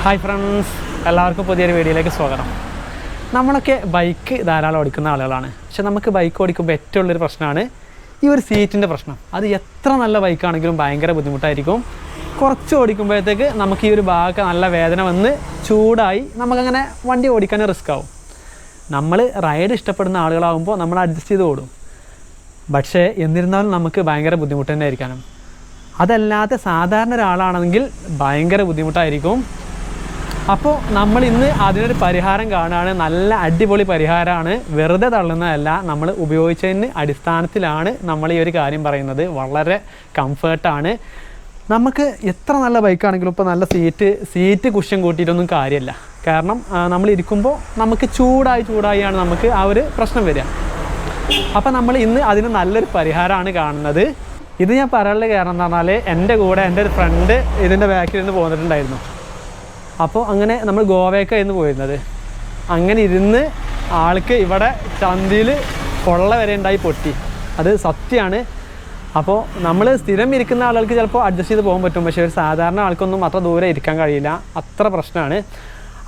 Hi friends, എല്ലാവർക്കും പുതിയൊരു വീഡിയോയിലേക്ക് സ്വാഗതം. നമ്മളൊക്കെ ബൈക്ക് ധാരാളം ഓടിക്കുന്ന ആളുകളാണ്. പക്ഷെ നമുക്ക് ബൈക്ക് ഓടിക്കുമ്പോൾ ഏറ്റവും ഉള്ളൊരു പ്രശ്നമാണ് ഈ ഒരു സീറ്റിൻ്റെ പ്രശ്നം. അത് എത്ര നല്ല ബൈക്കാണെങ്കിലും ഭയങ്കര ബുദ്ധിമുട്ടായിരിക്കും. കുറച്ച് ഓടിക്കുമ്പോഴത്തേക്ക് നമുക്ക് ഈ ഒരു ഭാഗമൊക്കെ നല്ല വേദന വന്ന് ചൂടായി നമുക്കങ്ങനെ വണ്ടി ഓടിക്കാൻ റിസ്ക് ആവും. നമ്മൾ റൈഡ് ഇഷ്ടപ്പെടുന്ന ആളുകളാകുമ്പോൾ നമ്മൾ അഡ്ജസ്റ്റ് ചെയ്ത് ഓടും. പക്ഷേ എന്നിരുന്നാലും നമുക്ക് ഭയങ്കര ബുദ്ധിമുട്ട് തന്നെ ആയിരിക്കണം. അതല്ലാതെ സാധാരണ ഒരാളാണെങ്കിൽ ഭയങ്കര ബുദ്ധിമുട്ടായിരിക്കും. അപ്പോൾ നമ്മൾ ഇന്ന് അതിനൊരു പരിഹാരം കാണുകയാണ്. നല്ല അടിപൊളി പരിഹാരമാണ്, വെറുതെ തള്ളുന്നതല്ല. നമ്മൾ ഉപയോഗിച്ചതിന് അടിസ്ഥാനത്തിലാണ് നമ്മൾ ഈ ഒരു കാര്യം പറയുന്നത്. വളരെ കംഫേർട്ടാണ്. നമുക്ക് എത്ര നല്ല ബൈക്കാണെങ്കിലും ഇപ്പോൾ നല്ല സീറ്റ് കുഷ്യൻ കൂട്ടിയിട്ടൊന്നും കാര്യമില്ല. കാരണം നമ്മൾ ഇരിക്കുമ്പോൾ നമുക്ക് ചൂടായിയാണ് നമുക്ക് ആ ഒരു പ്രശ്നം വരിക. അപ്പോൾ നമ്മൾ ഇന്ന് അതിന് നല്ലൊരു പരിഹാരമാണ് കാണുന്നത്. ഇത് ഞാൻ പറയാനുള്ള കാരണം എന്ന് പറഞ്ഞാൽ എൻ്റെ കൂടെ എൻ്റെ ഒരു ഫ്രണ്ട് ഇതിൻ്റെ ബാക്കിൽ നിന്ന് പോന്നിട്ടുണ്ടായിരുന്നു. അപ്പോൾ അങ്ങനെ നമ്മൾ ഗോവയ്ക്കായിരുന്നു പോയിരുന്നത്. അങ്ങനെ ഇരുന്ന് ആൾക്ക് ഇവിടെ ചന്തിയിൽ കൊള്ള വരെ ഉണ്ടായി പൊട്ടി. അത് സത്യമാണ്. അപ്പോൾ നമ്മൾ സ്ഥിരം ഇരിക്കുന്ന ആളുകൾക്ക് ചിലപ്പോൾ അഡ്ജസ്റ്റ് ചെയ്ത് പോകാൻ പറ്റും. പക്ഷേ ഒരു സാധാരണ ആൾക്കൊന്നും അത്ര ദൂരെ ഇരിക്കാൻ കഴിയില്ല. അത്ര പ്രശ്നമാണ്.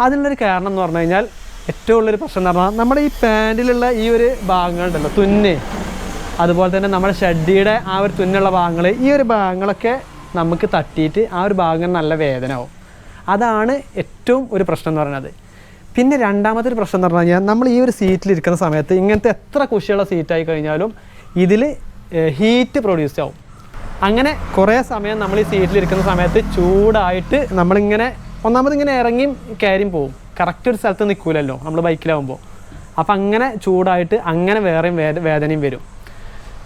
അതിനുള്ളൊരു കാരണം എന്ന് പറഞ്ഞു കഴിഞ്ഞാൽ ഏറ്റവും ഉള്ളൊരു പ്രശ്നം എന്ന് പറഞ്ഞാൽ നമ്മുടെ ഈ പാൻറ്റിലുള്ള ഈ ഒരു ഭാഗങ്ങളുണ്ടല്ലോ, തുന്ന്, അതുപോലെ തന്നെ നമ്മുടെ ഷഡ്ഡിയുടെ ആ ഒരു തുന്നുള്ള ഭാഗങ്ങൾ, ഈ ഒരു ഭാഗങ്ങളൊക്കെ നമുക്ക് തട്ടിയിട്ട് ആ ഒരു ഭാഗം നല്ല വേദന ആവും. അതാണ് ഏറ്റവും ഒരു പ്രശ്നം എന്ന് പറയുന്നത്. പിന്നെ രണ്ടാമത്തെ ഒരു പ്രശ്നം എന്ന് പറഞ്ഞു കഴിഞ്ഞാൽ നമ്മൾ ഈ ഒരു സീറ്റിലിരിക്കുന്ന സമയത്ത് ഇങ്ങനത്തെ എത്ര കുഷിയുള്ള സീറ്റായി കഴിഞ്ഞാലും ഇതിൽ ഹീറ്റ് പ്രൊഡ്യൂസ് ആവും. അങ്ങനെ കുറേ സമയം നമ്മൾ ഈ സീറ്റിലിരിക്കുന്ന സമയത്ത് ചൂടായിട്ട് നമ്മളിങ്ങനെ ഒന്നാമതിങ്ങനെ ഇറങ്ങിയും കയറിയും പോവും. കറക്റ്റ് ഒരു സ്ഥലത്ത് നിൽക്കില്ലല്ലോ നമ്മൾ ബൈക്കിലാവുമ്പോൾ. അപ്പം അങ്ങനെ ചൂടായിട്ട് അങ്ങനെ വേറെയും വേദനയും വരും.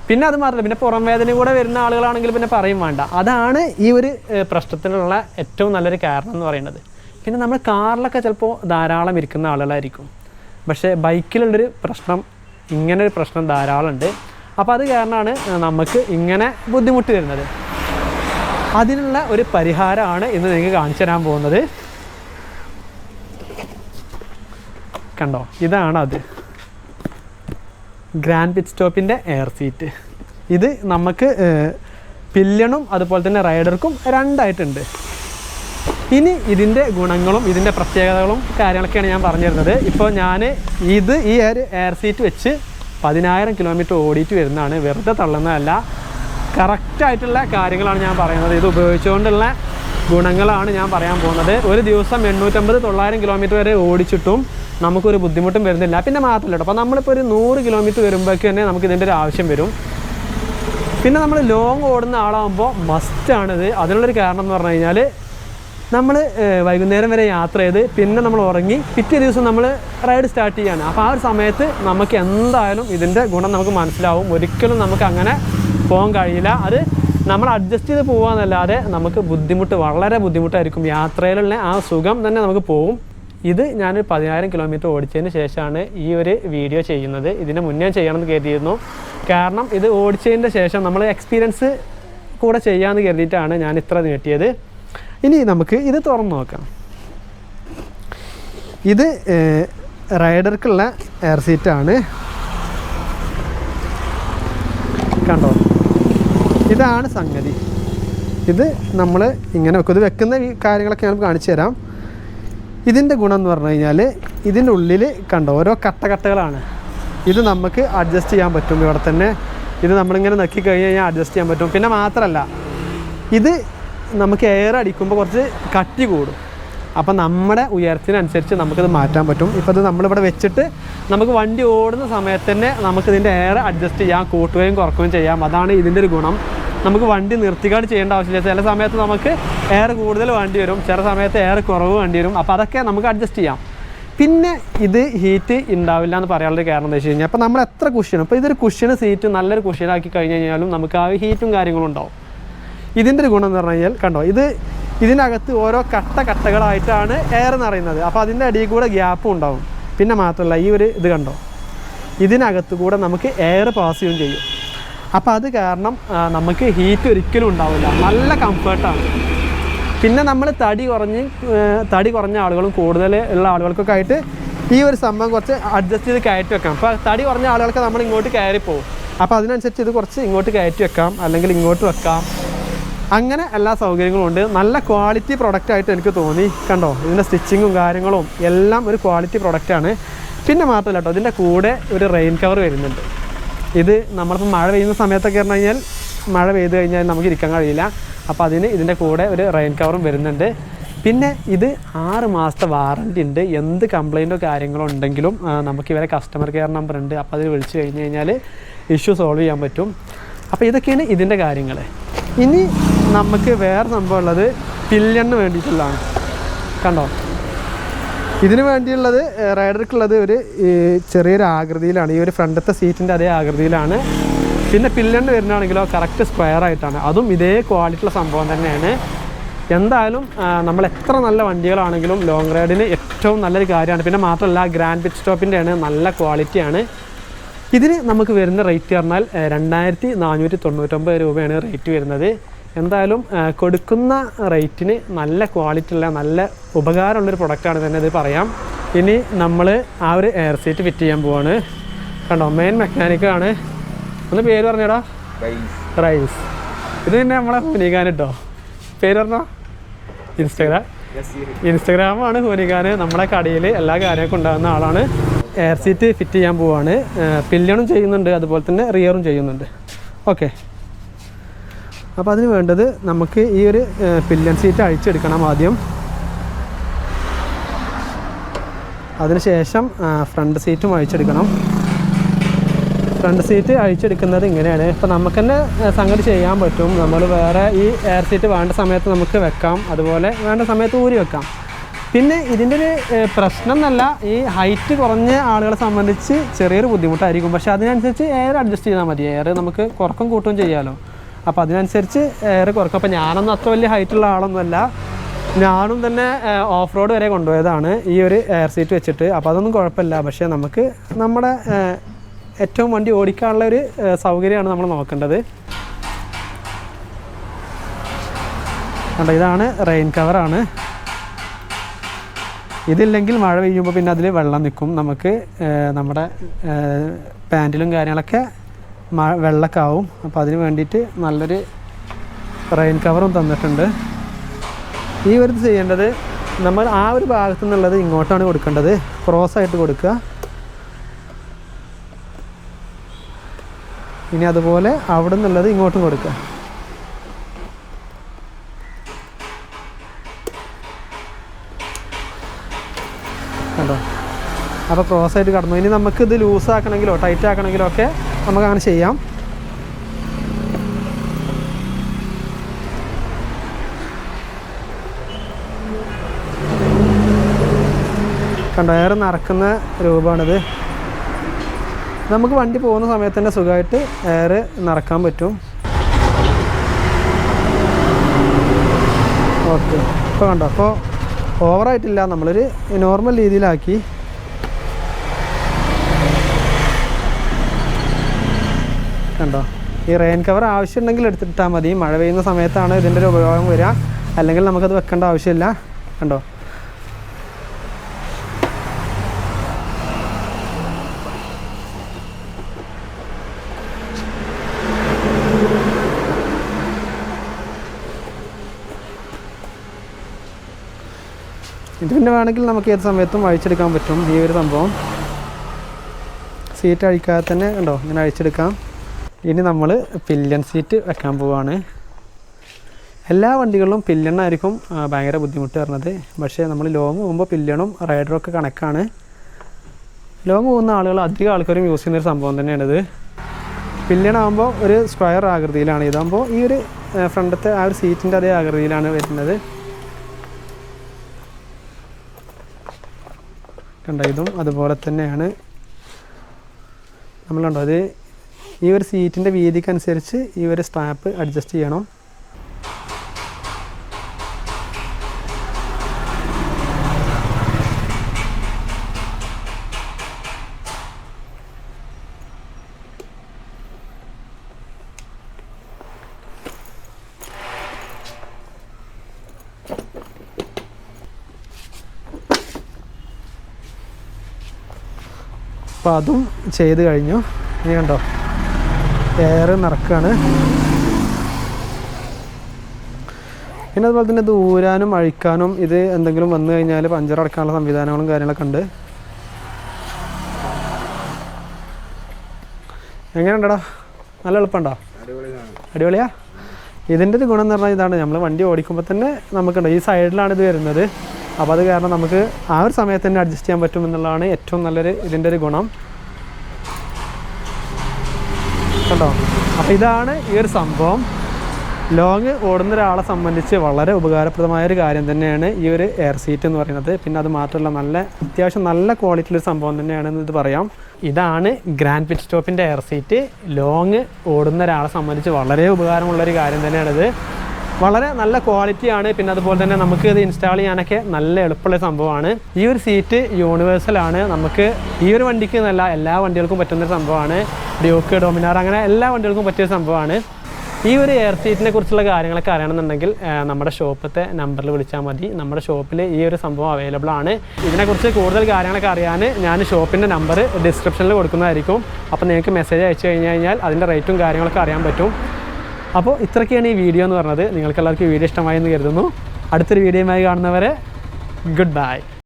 പിന്നെ അത് മാത്രമല്ല, പിന്നെ പുറം വേദനയും കൂടെ വരുന്ന ആളുകളാണെങ്കിൽ പിന്നെ പറയും വേണ്ട. അതാണ് ഈ ഒരു പ്രശ്നത്തിനുള്ള ഏറ്റവും നല്ലൊരു കാരണം എന്ന് പറയുന്നത്. പിന്നെ നമ്മൾ കാറിലൊക്കെ ചിലപ്പോൾ ധാരാളം ഇരിക്കുന്ന ആളുകളായിരിക്കും. പക്ഷേ ബൈക്കിലുള്ളൊരു പ്രശ്നം, ഇങ്ങനൊരു പ്രശ്നം ധാരാളം ഉണ്ട്. അപ്പോൾ അത് കാരണമാണ് നമുക്ക് ഇങ്ങനെ ബുദ്ധിമുട്ട് വരുന്നത്. അതിനുള്ള ഒരു പരിഹാരമാണ് ഇന്ന് നിങ്ങൾക്ക് കാണിച്ചു തരാൻ പോകുന്നത്. കണ്ടോ, ഇതാണ് അത്, ഗ്രാൻഡ് പിറ്റ് സ്റ്റോപ്പിൻ്റെ എയർ സീറ്റ്. ഇത് നമുക്ക് പില്ലണും അതുപോലെ തന്നെ റൈഡർക്കും രണ്ടായിട്ടുണ്ട്. ഇനി ഇതിൻ്റെ ഗുണങ്ങളും ഇതിൻ്റെ പ്രത്യേകതകളും കാര്യങ്ങളൊക്കെയാണ് ഞാൻ പറഞ്ഞു തരുന്നത്. ഇപ്പോൾ ഞാൻ ഈ എയർ സീറ്റ് വെച്ച് 10,000 കിലോമീറ്റർ ഓടിയിട്ട് വരുന്നതാണ്. വെറുതെ തള്ളുന്നതല്ല, കറക്റ്റായിട്ടുള്ള കാര്യങ്ങളാണ് ഞാൻ പറയുന്നത്. ഇത് ഉപയോഗിച്ചുകൊണ്ടുള്ള ഗുണങ്ങളാണ് ഞാൻ പറയാൻ പോകുന്നത്. ഒരു ദിവസം 850-900 കിലോമീറ്റർ വരെ ഓടിച്ചിട്ടും നമുക്കൊരു ബുദ്ധിമുട്ടും വരുന്നില്ല. പിന്നെ മാത്രമല്ല കേട്ടോ, അപ്പോൾ നമ്മളിപ്പോൾ ഒരു 100 കിലോമീറ്റർ വരുമ്പോഴേക്ക് തന്നെ നമുക്ക് ഇതിൻ്റെ ഒരു ആവശ്യം വരും. പിന്നെ നമ്മൾ ലോങ് ഓടുന്ന ആളാകുമ്പോൾ മസ്റ്റാണിത്. അതിനുള്ളൊരു കാരണം എന്ന് പറഞ്ഞു കഴിഞ്ഞാൽ നമ്മൾ വൈകുന്നേരം വരെ യാത്ര ചെയ്ത് പിന്നെ നമ്മൾ ഉറങ്ങി പിറ്റേ ദിവസം നമ്മൾ റൈഡ് സ്റ്റാർട്ട് ചെയ്യാണ്. അപ്പോൾ ആ ഒരു സമയത്ത് നമുക്ക് എന്തായാലും ഇതിൻ്റെ ഗുണം നമുക്ക് മനസ്സിലാവും. ഒരിക്കലും നമുക്ക് അങ്ങനെ പോകാൻ കഴിയില്ല. അത് നമ്മൾ അഡ്ജസ്റ്റ് ചെയ്ത് പോകാമെന്നല്ലാതെ നമുക്ക് വളരെ ബുദ്ധിമുട്ടായിരിക്കും. യാത്രയിലുള്ള ആ സുഖം തന്നെ നമുക്ക് പോകും. ഇത് ഞാനൊരു 10,000 കിലോമീറ്റർ ഓടിച്ചതിന് ശേഷമാണ് ഈ ഒരു വീഡിയോ ചെയ്യുന്നത്. ഇതിന് മുന്നേ ചെയ്യണമെന്ന് കരുതിയിരുന്നു. കാരണം ഇത് ഓടിച്ചതിൻ്റെ ശേഷം നമ്മൾ എക്സ്പീരിയൻസ് കൂടെ ചെയ്യാമെന്ന് കരുതിയിട്ടാണ് ഞാൻ ഇത്ര നീട്ടിയത്. ഇനി നമുക്ക് ഇത് തുറന്ന് നോക്കാം. ഇത് റൈഡർക്കുള്ള എയർ സീറ്റാണ്. കണ്ടോ, ഇതാണ് സംഗതി. ഇത് നമ്മൾ ഇങ്ങനെ വെക്കും. ഇത് വെക്കുന്ന ഈ കാര്യങ്ങളൊക്കെ ഞാൻ കാണിച്ചു തരാം. ഇതിൻ്റെ ഗുണം എന്ന് പറഞ്ഞു കഴിഞ്ഞാൽ ഇതിൻ്റെ ഉള്ളിൽ കണ്ടോ ഓരോ കട്ടകളാണ്. ഇത് നമുക്ക് അഡ്ജസ്റ്റ് ചെയ്യാൻ പറ്റും. ഇവിടെ തന്നെ ഇത് നമ്മളിങ്ങനെ നക്കി കഴിഞ്ഞ് കഴിഞ്ഞാൽ അഡ്ജസ്റ്റ് ചെയ്യാൻ പറ്റും. പിന്നെ മാത്രമല്ല, ഇത് നമുക്ക് എയർ അടിക്കുമ്പോൾ കുറച്ച് കട്ടി കൂടും. അപ്പം നമ്മുടെ ഉയരത്തിനനുസരിച്ച് നമുക്കിത് മാറ്റാൻ പറ്റും. ഇപ്പോൾ ഇത് നമ്മളിവിടെ വെച്ചിട്ട് നമുക്ക് വണ്ടി ഓടുന്ന സമയത്ത് തന്നെ നമുക്കിതിൻ്റെ എയർ അഡ്ജസ്റ്റ് ചെയ്യാം, കൂട്ടുകയും കുറക്കുകയും ചെയ്യാം. അതാണ് ഇതിൻ്റെ ഒരു ഗുണം. നമുക്ക് വണ്ടി നിർത്തിക്കാട് ചെയ്യേണ്ട ആവശ്യമില്ല. ചില സമയത്ത് നമുക്ക് എയർ കൂടുതൽ വേണ്ടി വരും, ചില സമയത്ത് എയർ കുറവ് വേണ്ടി വരും. അപ്പോൾ അതൊക്കെ നമുക്ക് അഡ്ജസ്റ്റ് ചെയ്യാം. പിന്നെ ഇത് ഹീറ്റ് ഉണ്ടാവില്ല എന്ന് പറയാനുള്ളൊരു കാരണം എന്താ വെച്ച് കഴിഞ്ഞാൽ, അപ്പോൾ നമ്മൾ എത്ര കുഷ്യനും, ഇപ്പോൾ ഇതൊരു കുഷ്യന് സീറ്റ് നല്ലൊരു കുഷ്യനാക്കി കഴിഞ്ഞ് കഴിഞ്ഞാലും നമുക്ക് ആ ഹീറ്റും കാര്യങ്ങളും ഉണ്ടാവും. ഇതിൻ്റെ ഒരു ഗുണം എന്ന് പറഞ്ഞു കഴിഞ്ഞാൽ കണ്ടോ, ഇതിനകത്ത് ഓരോ കട്ടകളായിട്ടാണ് എയർ നിറയുന്നത്. അപ്പോൾ അതിൻ്റെ അടിയിൽ കൂടെ ഗ്യാപ്പും ഉണ്ടാവും. പിന്നെ മാത്രമല്ല, ഇത് കണ്ടോ, ഇതിനകത്ത് കൂടെ നമുക്ക് എയർ പാസ് ചെയ്യുകയും ചെയ്യും. അപ്പോൾ അത് കാരണം നമുക്ക് ഹീറ്റ് ഒരിക്കലും ഉണ്ടാവില്ല. നല്ല കംഫർട്ടാണ്. പിന്നെ നമ്മൾ തടി കുറഞ്ഞ ആളുകളും കൂടുതൽ ഉള്ള ആളുകൾക്കൊക്കെ ആയിട്ട് ഈ ഒരു സംഭവം കുറച്ച് അഡ്ജസ്റ്റ് ചെയ്ത് കയറ്റി വെക്കാം. അപ്പോൾ തടി കുറഞ്ഞ ആളുകൾക്ക് നമ്മൾ ഇങ്ങോട്ട് കയറിപ്പോവും. അപ്പോൾ അതിനനുസരിച്ച് ഇത് കുറച്ച് ഇങ്ങോട്ട് കയറ്റി വെക്കാം, അല്ലെങ്കിൽ ഇങ്ങോട്ട് വെക്കാം. അങ്ങനെ എല്ലാ സൗകര്യങ്ങളും ഉണ്ട്. നല്ല ക്വാളിറ്റി പ്രൊഡക്റ്റായിട്ട് എനിക്ക് തോന്നി. കണ്ടോ, ഇതിൻ്റെ സ്റ്റിച്ചിങ്ങും കാര്യങ്ങളും എല്ലാം ഒരു ക്വാളിറ്റി പ്രൊഡക്റ്റാണ്. പിന്നെ മാത്രമല്ല കേട്ടോ, ഇതിൻ്റെ കൂടെ ഒരു റെയിൻ കവർ വരുന്നുണ്ട്. ഇത് നമ്മളിപ്പോൾ മഴ പെയ്യുന്ന സമയത്തൊക്കെ പറഞ്ഞു കഴിഞ്ഞാൽ മഴ പെയ്ത് കഴിഞ്ഞാൽ നമുക്ക് ഇരിക്കാൻ കഴിയില്ല. അപ്പോൾ അതിന് ഇതിൻ്റെ കൂടെ ഒരു റെയിൻ കവറും വരുന്നുണ്ട്. പിന്നെ ഇത് 6 മാസത്തെ വാറൻറ്റി ഉണ്ട്. എന്ത് കംപ്ലയിൻറ്റോ കാര്യങ്ങളോ ഉണ്ടെങ്കിലും നമുക്ക് ഇവരെ കസ്റ്റമർ കെയർ നമ്പർ ഉണ്ട്. അപ്പോൾ അതിൽ വിളിച്ച് കഴിഞ്ഞ് കഴിഞ്ഞാൽ ഇഷ്യൂ സോൾവ് ചെയ്യാൻ പറ്റും. അപ്പോൾ ഇതൊക്കെയാണ് ഇതിൻ്റെ കാര്യങ്ങൾ. ഇനി നമുക്ക് വേറെ സംഭവം ഉള്ളത് പില്ലണിന് വേണ്ടിയിട്ടുള്ളതാണ്. കണ്ടോ, ഇതിന് വേണ്ടിയുള്ളത് റൈഡർക്കുള്ളത് ഒരു ചെറിയൊരു ആകൃതിയിലാണ്. ഈ ഒരു ഫ്രണ്ടത്തെ സീറ്റിൻ്റെ അതേ ആകൃതിയിലാണ്. പിന്നെ പില്ലണിന് വരുന്നതാണെങ്കിലോ കറക്റ്റ് സ്ക്വയർ ആയിട്ടാണ്. അതും ഇതേ ക്വാളിറ്റിയുള്ള സംഭവം തന്നെയാണ്. എന്തായാലും നമ്മൾ എത്ര നല്ല വണ്ടികളാണെങ്കിലും ലോങ് റൈഡിന് ഏറ്റവും നല്ലൊരു കാര്യമാണ്. പിന്നെ മാത്രമല്ല ഗ്രാൻഡ് പിറ്റ് സ്റ്റോപ്പിൻ്റെയാണ്, നല്ല ക്വാളിറ്റിയാണ്. ഇതിന് നമുക്ക് വരുന്ന റേറ്റ് പറഞ്ഞാൽ 2499 രൂപയാണ് റേറ്റ് വരുന്നത്. എന്തായാലും കൊടുക്കുന്ന റേറ്റിന് നല്ല ക്വാളിറ്റി ഉള്ള നല്ല ഉപകാരമുള്ളൊരു പ്രൊഡക്റ്റാണ് തന്നെ ഇത് പറയാം. ഇനി നമ്മൾ ആ ഒരു എയർ സീറ്റ് ഫിറ്റ് ചെയ്യാൻ പോവാണ്. കണ്ടോ, മെയിൻ മെക്കാനിക്കാണ്. ഒന്ന് പേര് പറഞ്ഞോടാ. റൈസ്. ഇത് പിന്നെ നമ്മളെ ഹുനിഖാൻ കേട്ടോ. പേര് പറഞ്ഞോ. ഇൻസ്റ്റഗ്രാമാണ് ഹുനിഖാൻ. നമ്മളെ കടയിൽ എല്ലാ കാര്യമൊക്കെ ഉണ്ടാകുന്ന ആളാണ്. എയർ സീറ്റ് ഫിറ്റ് ചെയ്യാൻ പോവാണ്. പില്ലണും ചെയ്യുന്നുണ്ട്, അതുപോലെ തന്നെ റിയറും ചെയ്യുന്നുണ്ട്. ഓക്കെ, അപ്പോൾ അതിന് വേണ്ടത് നമുക്ക് ഈ ഒരു പില്ലൺ സീറ്റ് അഴിച്ചെടുക്കണം ആദ്യം. അതിനുശേഷം ഫ്രണ്ട് സീറ്റും അഴിച്ചെടുക്കണം. ഫ്രണ്ട് സീറ്റ് അഴിച്ചെടുക്കുന്നത് ഇങ്ങനെയാണ്. ഇപ്പോൾ നമുക്ക് തന്നെ സംഗതി ചെയ്യാൻ പറ്റും. നമ്മൾ വേറെ ഈ എയർ സീറ്റ് വേണ്ട സമയത്ത് നമുക്ക് വെക്കാം, അതുപോലെ വേണ്ട സമയത്ത് ഊരി വെക്കാം. പിന്നെ ഇതിൻ്റെ ഒരു പ്രശ്നം എന്നല്ല, ഈ ഹൈറ്റ് കുറഞ്ഞ ആളുകളെ സംബന്ധിച്ച് ചെറിയൊരു ബുദ്ധിമുട്ടായിരിക്കും. പക്ഷേ അതിനനുസരിച്ച് എയർ അഡ്ജസ്റ്റ് ചെയ്താൽ മതി. എയർ നമുക്ക് കുറക്കും കൂട്ടും ചെയ്യാമല്ലോ. അപ്പോൾ അതിനനുസരിച്ച് എയർ കുറക്കും. അപ്പോൾ ഞാനൊന്നും അത്ര വലിയ ഹൈറ്റുള്ള ആളൊന്നുമല്ല. ഞാനും തന്നെ ഓഫ് റോഡ് വരെ കൊണ്ടുപോയതാണ് ഈ ഒരു എയർ സീറ്റ് വെച്ചിട്ട്. അപ്പോൾ അതൊന്നും കുഴപ്പമില്ല. പക്ഷേ നമുക്ക് നമ്മുടെ ഏറ്റവും വണ്ടി ഓടിക്കാനുള്ള ഒരു സൗകര്യമാണ് നമ്മൾ നോക്കേണ്ടത്. കണ്ടോ, ഇതാണ് റെയിൻ കവറാണ്. ഇതില്ലെങ്കിൽ മഴ പെയ്യുമ്പോൾ പിന്നെ അതിൽ വെള്ളം നിൽക്കും. നമുക്ക് നമ്മുടെ പാൻറ്റിലും കാര്യങ്ങളൊക്കെ വെള്ളമൊക്കെ ആവും. അപ്പോൾ അതിന് വേണ്ടിയിട്ട് നല്ലൊരു റെയിൻ കവറും തന്നിട്ടുണ്ട്. ഈ ഒരു ചെയ്യേണ്ടത് നമ്മൾ ആ ഒരു ഭാഗത്തു നിന്നുള്ളത് ഇങ്ങോട്ടാണ് കൊടുക്കേണ്ടത്. ക്രോസായിട്ട് കൊടുക്കുക. ഇനി അതുപോലെ അവിടെ നിന്നുള്ളത് ഇങ്ങോട്ടും കൊടുക്കുക. കണ്ടോ, അപ്പോൾ ക്രോസായിട്ട് കടന്നു. ഇനി നമുക്കിത് ലൂസാക്കണമെങ്കിലോ ടൈറ്റ് ആക്കണമെങ്കിലോ ഒക്കെ നമുക്കങ്ങനെ ചെയ്യാം. കണ്ടോ, എയർ നിറക്കുന്ന രൂപമാണിത്. നമുക്ക് വണ്ടി പോകുന്ന സമയത്ത് തന്നെ സുഖമായിട്ട് എയർ നിറക്കാൻ പറ്റും. ഓക്കെ, ഇപ്പോൾ കണ്ടോ, അപ്പോൾ ഓവറായിട്ടില്ല, നമ്മളൊരു നോർമൽ രീതിയിലാക്കി. കണ്ടോ, ഈ റെയിൻ കവർ ആവശ്യമുണ്ടെങ്കിൽ എടുത്തിട്ടാൽ മതി. മഴ പെയ്യുന്ന സമയത്താണ് ഇതിൻ്റെ ഒരു ഉപയോഗം വരിക, അല്ലെങ്കിൽ നമുക്കത് വെക്കേണ്ട ആവശ്യമില്ല. കണ്ടോ, ഇത് പിന്നെ വേണമെങ്കിൽ നമുക്ക് ഏത് സമയത്തും അഴിച്ചെടുക്കാൻ പറ്റും. ഈ ഒരു സംഭവം സീറ്റ് അഴിക്കാതെ തന്നെ കണ്ടോ ഇങ്ങനെ അഴിച്ചെടുക്കാം. ഇനി നമ്മൾ പില്ലൺ സീറ്റ് വെക്കാൻ പോവുകയാണ്. എല്ലാ വണ്ടികളിലും പില്ലണായിരിക്കും ഭയങ്കര ബുദ്ധിമുട്ട് വരുന്നത്. പക്ഷേ നമ്മൾ ലോങ് പോകുമ്പോൾ പില്ലണും റൈഡറും ഒക്കെ കണക്കാണ്. ലോങ് പോകുന്ന ആളുകൾ അധികം ആൾക്കാരും യൂസ് ചെയ്യുന്നൊരു സംഭവം തന്നെയാണിത്. പില്ലണാകുമ്പോൾ ഒരു സ്ക്വയർ ആകൃതിയിലാണ്. ഇതാകുമ്പോൾ ഈ ഒരു ഫ്രണ്ടത്തെ ആ ഒരു സീറ്റിൻ്റെ അതേ ആകൃതിയിലാണ് വരുന്നത്. കണ്ടോ, ഇതും അതുപോലെ തന്നെയാണ്. നമ്മളുണ്ടോ, അത് ഈ ഒരു സീറ്റിൻ്റെ വീതിക്കനുസരിച്ച് ഈ ഒരു സ്ട്രാപ്പ് അഡ്ജസ്റ്റ് ചെയ്യണം. അപ്പോൾ അതും ചെയ്ത് കഴിഞ്ഞു. ഇനി കണ്ടോ, എയർ നിറക്കുകയാണ്. പിന്നെ അതുപോലെ തന്നെ ഇത് ഊരാനും അഴിക്കാനും ഇത് എന്തെങ്കിലും വന്നു കഴിഞ്ഞാൽ പഞ്ചർ അടക്കാനുള്ള സംവിധാനങ്ങളും കാര്യങ്ങളൊക്കെ ഉണ്ട്. എങ്ങനെയുണ്ടടാ? നല്ല എളുപ്പമുണ്ടോ? അടിപൊളിയാ. ഇതിൻ്റെ ഒരു ഗുണം എന്ന് പറഞ്ഞാൽ ഇതാണ്, നമ്മൾ വണ്ടി ഓടിക്കുമ്പോൾ തന്നെ നമുക്കുണ്ട് ഈ സൈഡിലാണ് ഇത് വരുന്നത്. അപ്പോൾ അത് കാരണം നമുക്ക് ആ ഒരു സമയത്ത് തന്നെ അഡ്ജസ്റ്റ് ചെയ്യാൻ പറ്റും എന്നുള്ളതാണ് ഏറ്റവും നല്ലൊരു ഇതിൻ്റെ ഒരു ഗുണം കേട്ടോ. അപ്പോൾ ഇതാണ് ഈ ഒരു സംഭവം. ലോങ് ഓടുന്ന ഒരാളെ സംബന്ധിച്ച് വളരെ ഉപകാരപ്രദമായൊരു കാര്യം തന്നെയാണ് ഈ ഒരു എയർ സീറ്റ് എന്ന് പറയുന്നത്. പിന്നെ അത് മാത്രമല്ല നല്ല അത്യാവശ്യം നല്ല ക്വാളിറ്റിയിലൊരു സംഭവം തന്നെയാണെന്ന് ഇത് പറയാം. ഇതാണ് ഗ്രാൻഡ് പിറ്റ് സ്റ്റോപ്പിൻ്റെ എയർ സീറ്റ്. ലോങ് ഓടുന്ന ഒരാളെ സംബന്ധിച്ച് വളരെ ഉപകാരമുള്ളൊരു കാര്യം തന്നെയാണിത്. വളരെ നല്ല ക്വാളിറ്റിയാണ്. പിന്നെ അതുപോലെ തന്നെ നമുക്ക് ഇത് ഇൻസ്റ്റാൾ ചെയ്യാനൊക്കെ നല്ല എളുപ്പമുള്ള സംഭവമാണ്. ഈ ഒരു സീറ്റ് യൂണിവേഴ്സലാണ്. നമുക്ക് ഈ ഒരു വണ്ടിക്ക് എന്നല്ല എല്ലാ വണ്ടികൾക്കും പറ്റുന്നൊരു സംഭവമാണ്. ഡ്യൂക്ക്, ഡൊമിനാർ അങ്ങനെ എല്ലാ വണ്ടികൾക്കും പറ്റിയൊരു സംഭവമാണ്. ഈ ഒരു എയർ സീറ്റിനെ കുറിച്ചുള്ള കാര്യങ്ങളൊക്കെ അറിയണമെന്നുണ്ടെങ്കിൽ നമ്മുടെ ഷോപ്പത്തെ നമ്പറിൽ വിളിച്ചാൽ മതി. നമ്മുടെ ഷോപ്പിൽ ഈ ഒരു സംഭവം അവൈലബിൾ ആണ്. ഇതിനെക്കുറിച്ച് കൂടുതൽ കാര്യങ്ങളൊക്കെ അറിയാൻ ഞാൻ ഷോപ്പിൻ്റെ നമ്പർ ഡിസ്ക്രിപ്ഷനിൽ കൊടുക്കുന്നതായിരിക്കും. അപ്പോൾ നിങ്ങൾക്ക് മെസ്സേജ് അയച്ചു കഴിഞ്ഞാൽ അതിൻ്റെ റേറ്റും കാര്യങ്ങളൊക്കെ അറിയാൻ പറ്റും. അപ്പോൾ ഇത്രയൊക്കെയാണ് ഈ വീഡിയോ എന്ന് പറഞ്ഞത്. നിങ്ങൾക്ക് എല്ലാവർക്കും വീഡിയോ ഇഷ്ടമായി എന്ന് കരുതുന്നു. അടുത്തൊരു വീഡിയോയുമായി കാണുന്നവരെ ഗുഡ് ബൈ.